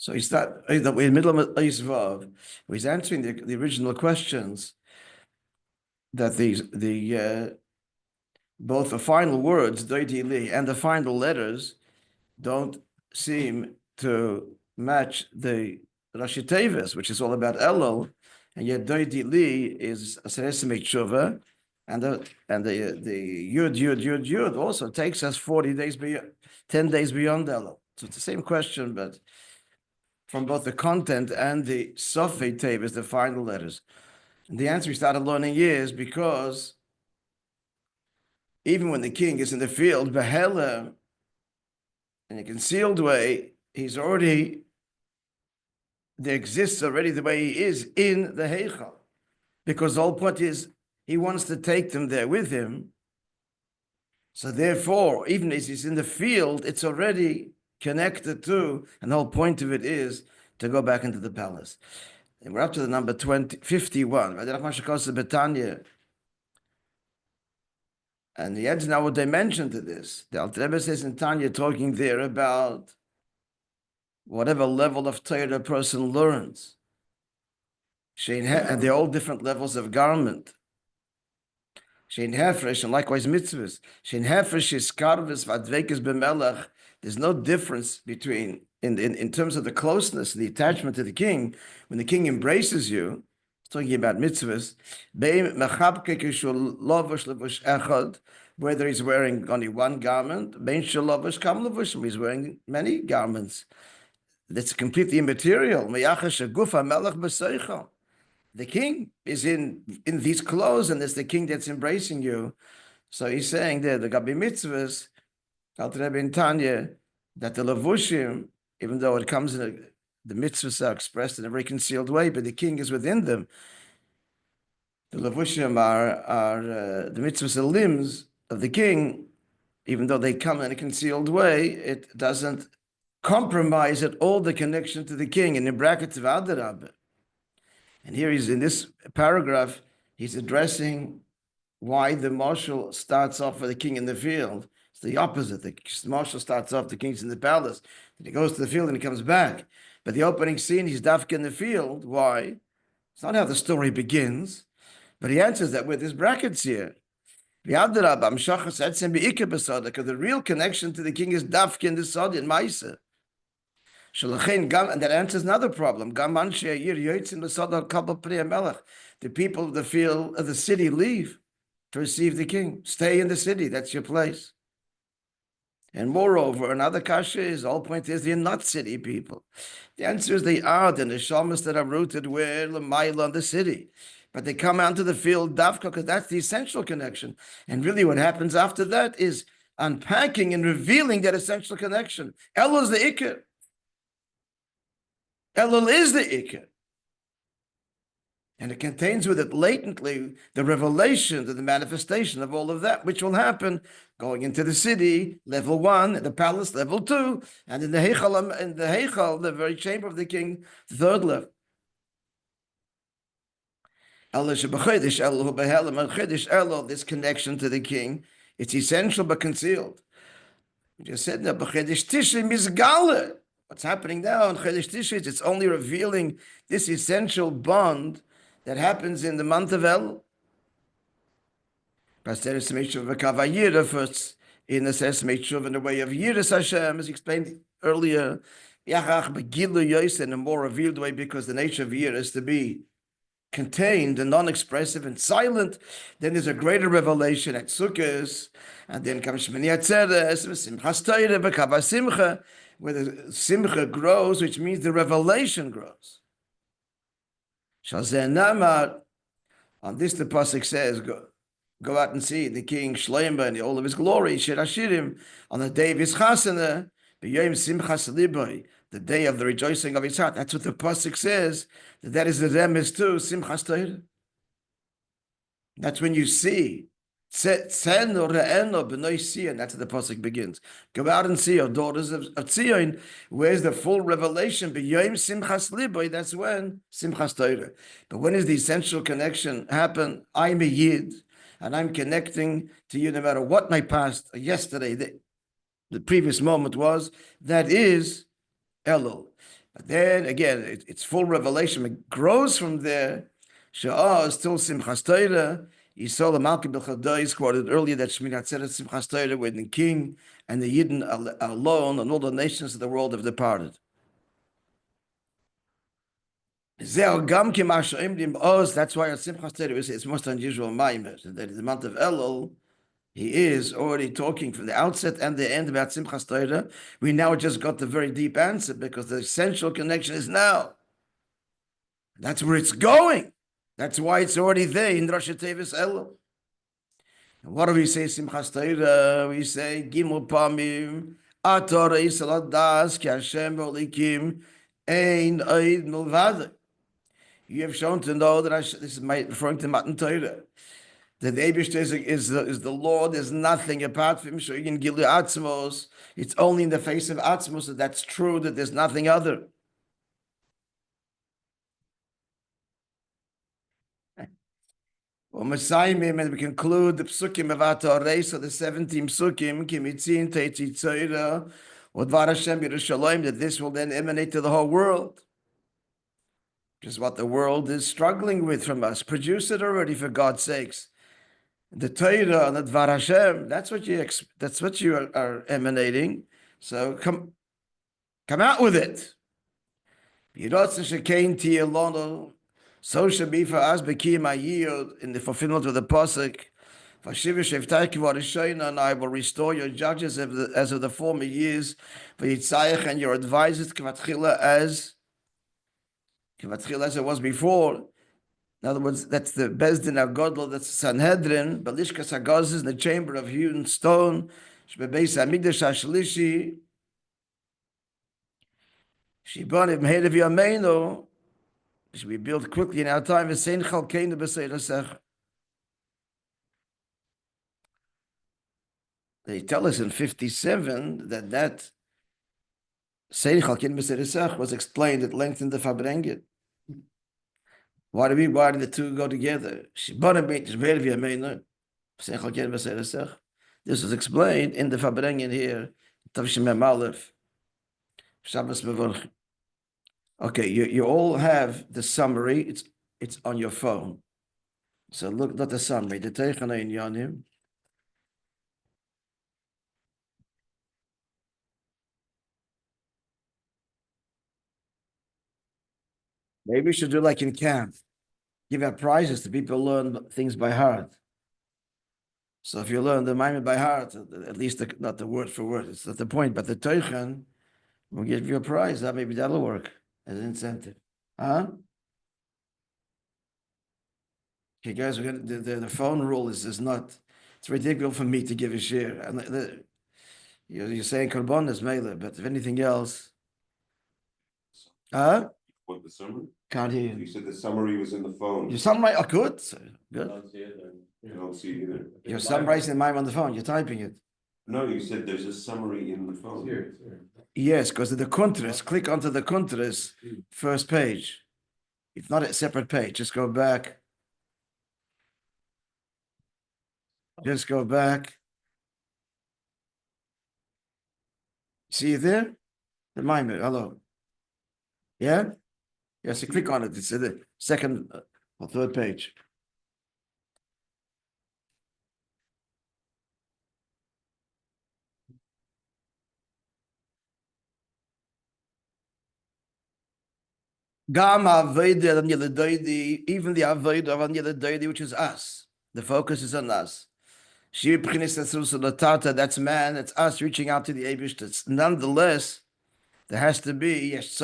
So in the middle of Eisvav, he's answering the original questions that both the final words, Doidi Li, and the final letters don't seem to match the Rashi Tevis, which is all about Elul, and yet Doidi Li is a Seresime Tshuva, and the Yud also takes us 40 days beyond, 10 days beyond Elul. So it's the same question, but from both the content and the Sofei Tevis, the final letters. And the answer we started learning is because even when the king is in the field, Behela, in a concealed way, there exists already the way he is in the Heichal. Because the whole point is, he wants to take them there with him. So therefore, even as he's in the field, it's already connected to, and the whole point of it is to go back into the palace. And we're up to the number 51. And the adds now what they mentioned to this. The Alter Rebbe says in Tanya, talking there about whatever level of Torah a person learns. And they're all different levels of garment. Shein hefresh, and likewise mitzvahs. Shein hefresh is karvis v'advekes b'melech. There's no difference between, in terms of the closeness, the attachment to the king. When the king embraces you, it's talking about mitzvahs. Whether he's wearing only one garment, he's wearing many garments. That's completely immaterial. The king is in these clothes, and it's the king that's embracing you. So he's saying there, the Gabi mitzvahs, Alter Rebbe in Tanya, that the levushim, even though it comes in the mitzvahs are expressed in a very concealed way, but the king is within them. The levushim are the mitzvahs, the limbs of the king, even though they come in a concealed way, it doesn't compromise at all the connection to the king. And in brackets of Adarab. And here he's in this paragraph, he's addressing why the marshal starts off with the king in the field. It's the opposite. The marshal starts off, the king's in the palace. Then he goes to the field and he comes back. But the opening scene, he's dafka in the field. Why? It's not how the story begins. But he answers that with his brackets here. Because the real connection to the king is dafka in the sod, in Maisa. And that answers another problem. The people of the field of the city leave to receive the king. Stay in the city. That's your place. And moreover, another kasha is, the whole point is they're not city people. The answer is they are the neshamas that are rooted where Lamaila in the city. But they come out to the field dafka because that's the essential connection. And really what happens after that is unpacking and revealing that essential connection. Elul is the ikar. Elul is the ikar. And it contains with it latently the revelation, the manifestation of all of that, which will happen going into the city, level 1, the palace, level 2, and in the Heichal, the very chamber of the king, the third level. This connection to the king, it's essential but concealed. We just said that what's happening now in Chodesh Tishri, it's only revealing this essential bond that happens in the month of El. First, in the Sesame in the way of Yiras Hashem, as explained earlier, in a more revealed way, because the nature of Yir is to be contained and non-expressive and silent. Then there's a greater revelation at Sukkot, and then comes Shmini Atzeres, Simchas Torah, V'Kavah Simcha, where the Simcha grows, which means the revelation grows. Namar, on this the pasuk says, go out and see the king Shlomo and all of his glory, Shir Hashirim, on the day of his chasana, B'yom Simchas Liboy, the day of the rejoicing of his heart. That's what the pasuk says. That is the remes to Simchas Torah. That's when you see. That's how the pasuk begins. Go out and see, your daughters of Tzion. Where's the full revelation? B'yom Simchas Liboy. That's when Simchas Torah. But when does the essential connection happen? I'm a Yid, and I'm connecting to you no matter what my past, yesterday, the previous moment was. That is Elul. But then again, it's full revelation. It grows from there. Sha'ah is still Simchas Torah. You saw the Malki B'Chadai quoted earlier that Shmini Atzeret Simchas Torah, when the king and the Yidden alone, and all the nations of the world have departed. That's why Simchas Torah is its most unusual Maimer. That in the month of Elul, he is already talking from the outset and the end about Simchas Torah. We now just got the very deep answer, because the essential connection is now. That's where it's going. That's why it's already there in Rosh Tevis Elul. What do we say, Simchas Torah? We say, Gimel Pamim, Atorah Yisrael Das, Ki Hashem Olikim, Ein Oid Milvada. You have shown to know that this is referring to Matan Torah, that the Eibishter is the Lord. There's nothing apart from him. So you can give the Atzmos. It's only in the face of Atzmos that that's true, that there's nothing other. Well, Messiah, and we conclude the Psukim of Atorah, so the 17 Psukim, Kimitzin, Teitzi Tzorah, Odvar Hashem Yerushalayim, that this will then emanate to the whole world. Which is what the world is struggling with from us. Produce it already, for God's sakes. The Torah and the Dvar Hashem, that's what you are emanating. So come out with it. So should be for us, in the fulfillment of the pasuk. And I will restore your judges as of the former years, and your advisors as it was before. In other words, that's the Bezdin HaGodol, that's the Sanhedrin, Balishkas HaGazis, in the chamber of hewn stone, Shbebeis HaMikdash HaShlishi, Shibon Ibn Hedev Yameinu, should be built quickly in our time. V'sein Chalkeinu B'Seirasech. They tell us in 57 that Sein Chalkeinu B'Seirasech was explained at length in the Fabrengen. Why do the two go together? This is explained in the Fabrengen here. Tavshim Aleph. Shabbos Mevorch. Okay, you all have the summary. It's on your phone. So look, not the summary. The Teichana in Yanim. Maybe we should do like in camp. Give out prizes to people who learn things by heart. So if you learn the Maimon by heart, at least not the word for word, it's not the point, but the Teichen will give you a prize. Maybe that'll work as an incentive. Huh? Okay, guys, the phone rule is not, it's ridiculous for me to give a share. You're saying Korban is Mele, but if anything else, huh? What, the summary? Can't hear you. You said the summary was in the phone. You summarize, oh, good. Good. I don't see it either. You're summarizing mine on the phone. You're typing it. No, you said there's a summary in the phone. Here. Yes, because of the Kuntres. Click onto the Kuntres first page. It's not a separate page. Just go back. Just go back. See it there? The Maimon. Hello. Yeah? Yes, you click on it. It's the second or third page. Gam Avodah of Liddoidi, even the Avodah of Liddoidi, which is us. The focus is on us. That's man, that's us reaching out to the Eibush. Nonetheless, there has to be, there's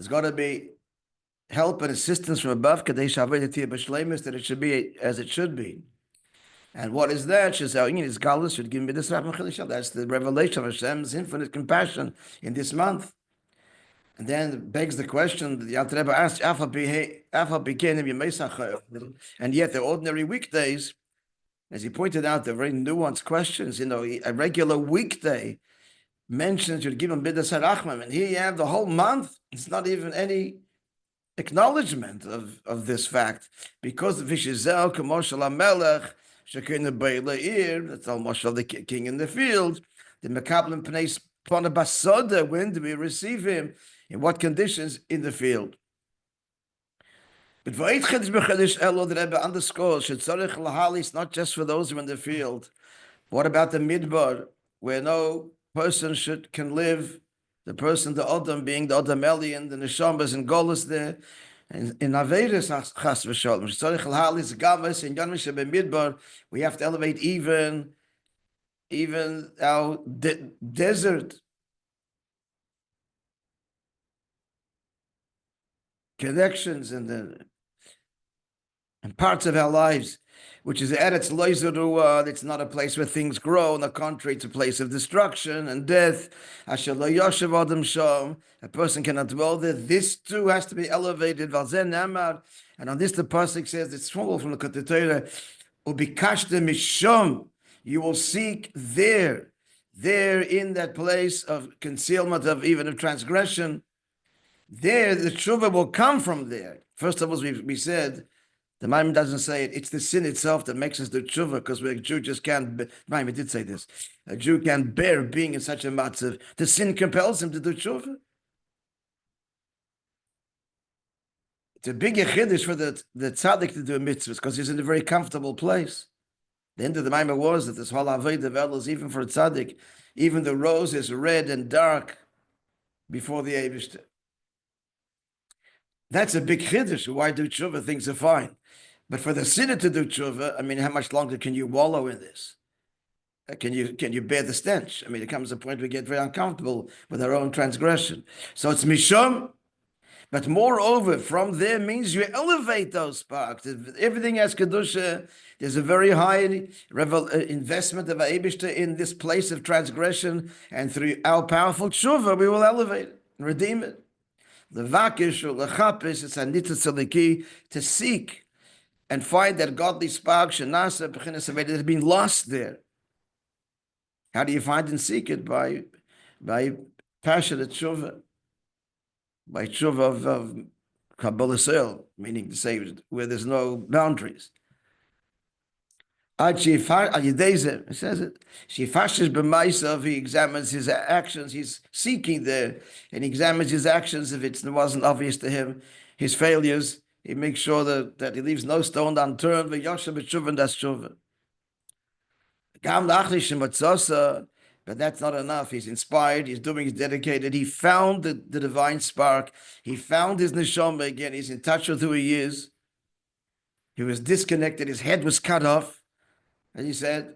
got to be help and assistance from above, that it should be as it should be. And what is that? That's the revelation of Hashem's infinite compassion in this month. And then it begs the question that the Alter Rebbe asked, and yet the ordinary weekdays, as he pointed out, the very nuanced questions, a regular weekday mentions you'd give him B'das HaRachmam, and here you have the whole month. It's not even any acknowledgement of this fact, because of Vishizel, Kamoshal HaMelech, Shekin Be'Le'ir, that's almost the king in the field, the Mekablim Pneis Upon a basoda, when do we receive him? In what conditions? In the field. But the Rebbe underscores, it's not just for those who are in the field. What about the midbar, where no person can live? The person, the Adam, being the Adam Elian, the Neshamas and Golas there. And in Averis, Chas v'Shalom, Tzarech l'halis gamas in Yom Midbar, we have to elevate even our desert connections and parts of our lives, which is Eretz Loizerua. It's not a place where things grow. On the contrary, it's a place of destruction and death. Asher lo yoshev adam sham. A person cannot dwell there. This too has to be elevated. Valzen namar. And on this, the pasuk says it's full from the Ketetorah. Ubikashte misham. You will seek there in that place of concealment of even of transgression. There, the tshuva will come from there. First of all, we said. The Maimon doesn't say it. It's the sin itself that makes us do tshuva, because a Jew just can't. Maimon did say this. A Jew can't bear being in such a matzav. The sin compels him to do tshuva. It's a big chiddush for the tzaddik to do a mitzvah, because he's in a very comfortable place. The end of the Maimon was that this whole avodah of elos, even for a tzaddik, even the rose is red and dark before the Eibishter. That's a big chiddush. Why do tshuva? Things are fine. But for the sinner to do tshuva, I mean, how much longer can you wallow in this? Can you bear the stench? I mean, it comes a point we get very uncomfortable with our own transgression. So it's mishum, but moreover, from there means you elevate those sparks. Everything has kedusha. There's a very high investment of Eibishter in this place of transgression, and through our powerful tshuva, we will elevate it and redeem it. The vakish or the chapis, it's a nitza to seek and find that godly spark shenasa b'chinas that has been lost there. How do you find and seek it? By passionate tshuva, by tshuva of Kabbalah Sel, meaning to say where there's no boundaries. It says it. He examines his actions. He's seeking there, and he examines his actions. If it wasn't obvious to him, his failures, he makes sure that he leaves no stone unturned. But that's not enough. He's inspired. He's he's dedicated. He found the divine spark. He found his neshama again. He's in touch with who he is. He was disconnected. His head was cut off. And he said,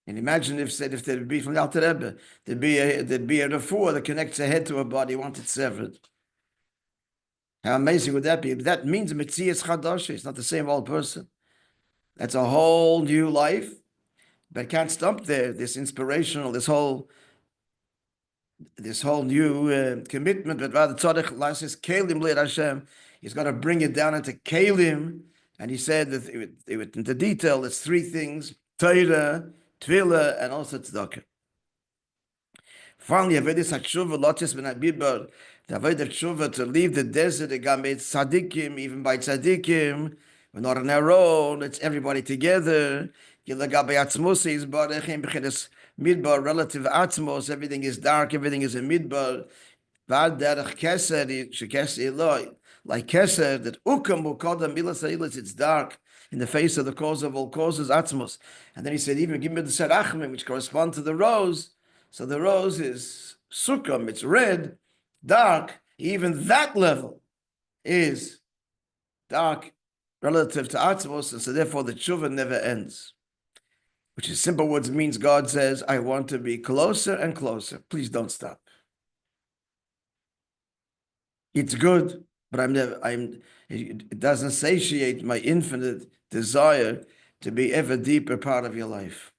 and imagine if there'd be from the Alter Rebbe, there'd be a refuah that connects a head to a body once it's severed. How amazing would that be? That means Metzias Chadash. It's not the same old person. That's a whole new life, but it can't stop there. This inspirational, this whole new commitment, but rather Tzaddik says Kelim Le'er Hashem. He's got to bring it down into Kelim. And he said that into detail, it's three things: Torah, Tefillah, and also Tzedakah. Finally, Avodas HaTshuva, Lotus Ben Abibar, the Avodah Tshuva to leave the desert, tzaddikim, even by tzaddikim, we're not on our own, it's everybody together. Midbar, relative atzmos, everything is dark, everything is a midbar. Like Keser, that Ukam Mukodam Milas, it's dark in the face of the cause of all causes, Atzmos. And then he said, even give me the Serachim, which correspond to the rose. So the rose is Sukkam, it's red, dark. Even that level is dark relative to Atzmos, and so therefore the tshuva never ends. Which in simple words means God says, I want to be closer and closer. Please don't stop. It's good. But it doesn't satiate my infinite desire to be ever deeper part of your life.